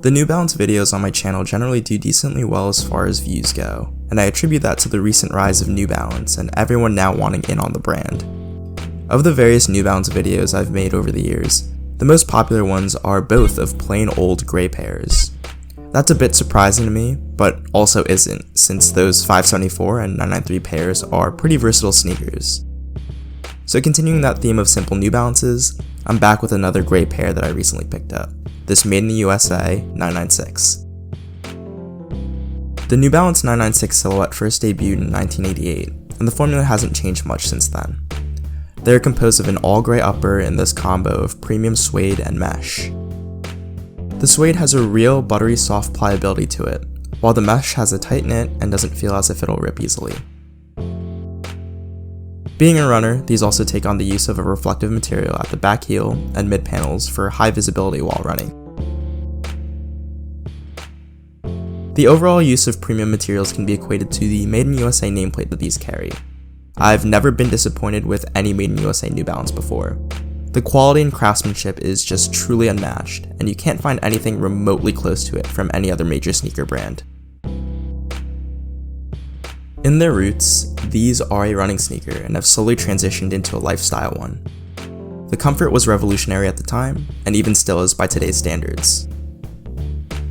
The New Balance videos on my channel generally do decently well as far as views go, and I attribute that to the recent rise of New Balance and everyone now wanting in on the brand. Of the various New Balance videos I've made over the years, the most popular ones are both of plain old gray pairs. That's a bit surprising to me, but also isn't, since those 574 and 993 pairs are pretty versatile sneakers. So continuing that theme of simple New Balances, I'm back with another gray pair that I recently picked up, this Made in the USA 996. The New Balance 996 silhouette first debuted in 1988, and the formula hasn't changed much since then. They are composed of an all-gray upper in this combo of premium suede and mesh. The suede has a real buttery soft pliability to it, while the mesh has a tight knit and doesn't feel as if it'll rip easily. Being a runner, these also take on the use of a reflective material at the back heel and mid panels for high visibility while running. The overall use of premium materials can be equated to the Made in USA nameplate that these carry. I've never been disappointed with any Made in USA New Balance before. The quality and craftsmanship is just truly unmatched, and you can't find anything remotely close to it from any other major sneaker brand. In their roots, these are a running sneaker and have slowly transitioned into a lifestyle one. The comfort was revolutionary at the time, and even still is by today's standards.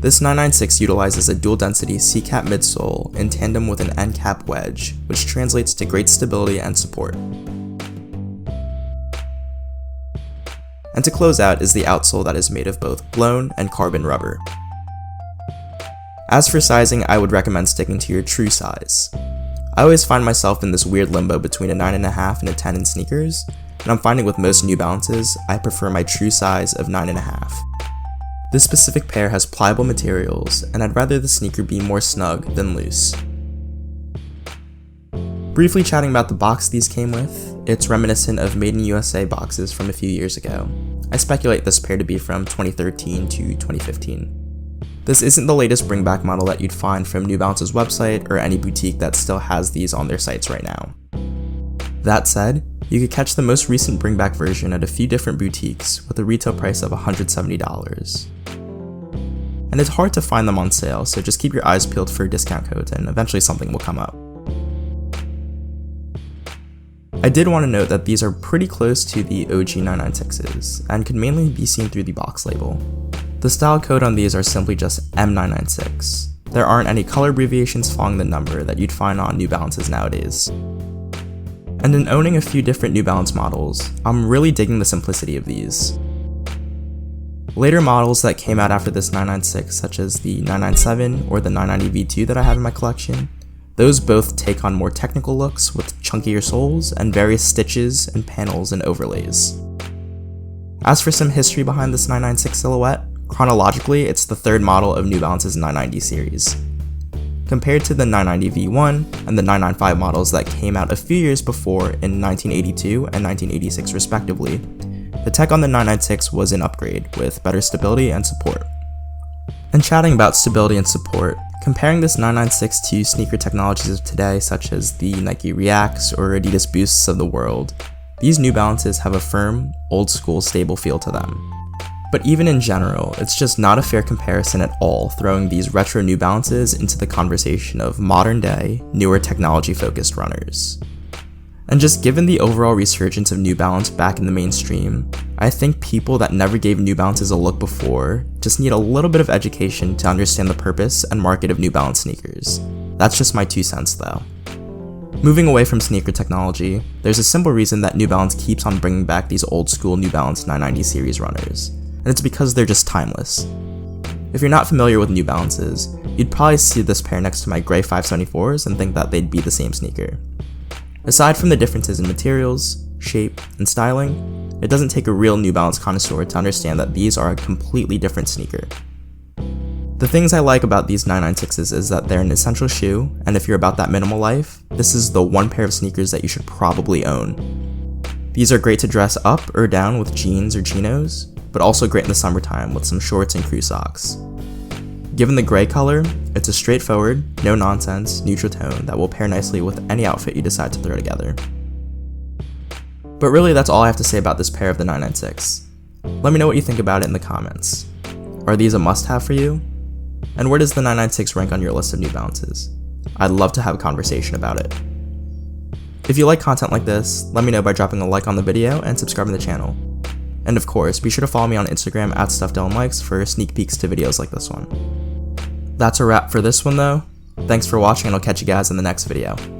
This 996 utilizes a dual-density C-cap midsole in tandem with an N-cap wedge, which translates to great stability and support. And to close out is the outsole that is made of both blown and carbon rubber. As for sizing, I would recommend sticking to your true size. I always find myself in this weird limbo between a 9.5 and a 10 in sneakers, and I'm finding with most New Balances, I prefer my true size of 9.5. This specific pair has pliable materials, and I'd rather the sneaker be more snug than loose. Briefly chatting about the box these came with, it's reminiscent of Made in USA boxes from a few years ago. I speculate this pair to be from 2013 to 2015. This isn't the latest bringback model that you'd find from New Balance's website or any boutique that still has these on their sites right now. That said, you could catch the most recent bringback version at a few different boutiques with a retail price of $170. And it's hard to find them on sale, so just keep your eyes peeled for discount codes and eventually something will come up. I did want to note that these are pretty close to the OG 996s, and can mainly be seen through the box label. The style code on these are simply just M996. There aren't any color abbreviations following the number that you'd find on New Balances nowadays. And in owning a few different New Balance models, I'm really digging the simplicity of these. Later models that came out after this 996, such as the 997 or the 990 V2 that I have in my collection, those both take on more technical looks with chunkier soles and various stitches and panels and overlays. As for some history behind this 996 silhouette, chronologically it's the third model of New Balance's 990 series. Compared to the 990 V1 and the 995 models that came out a few years before in 1982 and 1986 respectively, the tech on the 996 was an upgrade with better stability and support. And chatting about stability and support, comparing this 996 to sneaker technologies of today such as the Nike Reacts or Adidas Boosts of the world, these New Balances have a firm, old-school, stable feel to them. But even in general, it's just not a fair comparison at all throwing these retro New Balances into the conversation of modern-day, newer technology-focused runners. And just given the overall resurgence of New Balance back in the mainstream, I think people that never gave New Balances a look before just need a little bit of education to understand the purpose and market of New Balance sneakers. That's just my 2 cents though. Moving away from sneaker technology, there's a simple reason that New Balance keeps on bringing back these old school New Balance 990 series runners, and it's because they're just timeless. If you're not familiar with New Balances, you'd probably see this pair next to my gray 574s and think that they'd be the same sneaker. Aside from the differences in materials, shape, and styling, it doesn't take a real New Balance connoisseur to understand that these are a completely different sneaker. The things I like about these 996s is that they're an essential shoe, and if you're about that minimal life, this is the one pair of sneakers that you should probably own. These are great to dress up or down with jeans or chinos, but also great in the summertime with some shorts and crew socks. Given the gray color, it's a straightforward, no-nonsense, neutral tone that will pair nicely with any outfit you decide to throw together. But really, that's all I have to say about this pair of the 996. Let me know what you think about it in the comments. Are these a must-have for you? And where does the 996 rank on your list of New Balances? I'd love to have a conversation about it. If you like content like this, let me know by dropping a like on the video and subscribing to the channel. And of course, be sure to follow me on Instagram at StuffDylanLikes for sneak peeks to videos like this one. That's a wrap for this one though. Thanks for watching and I'll catch you guys in the next video.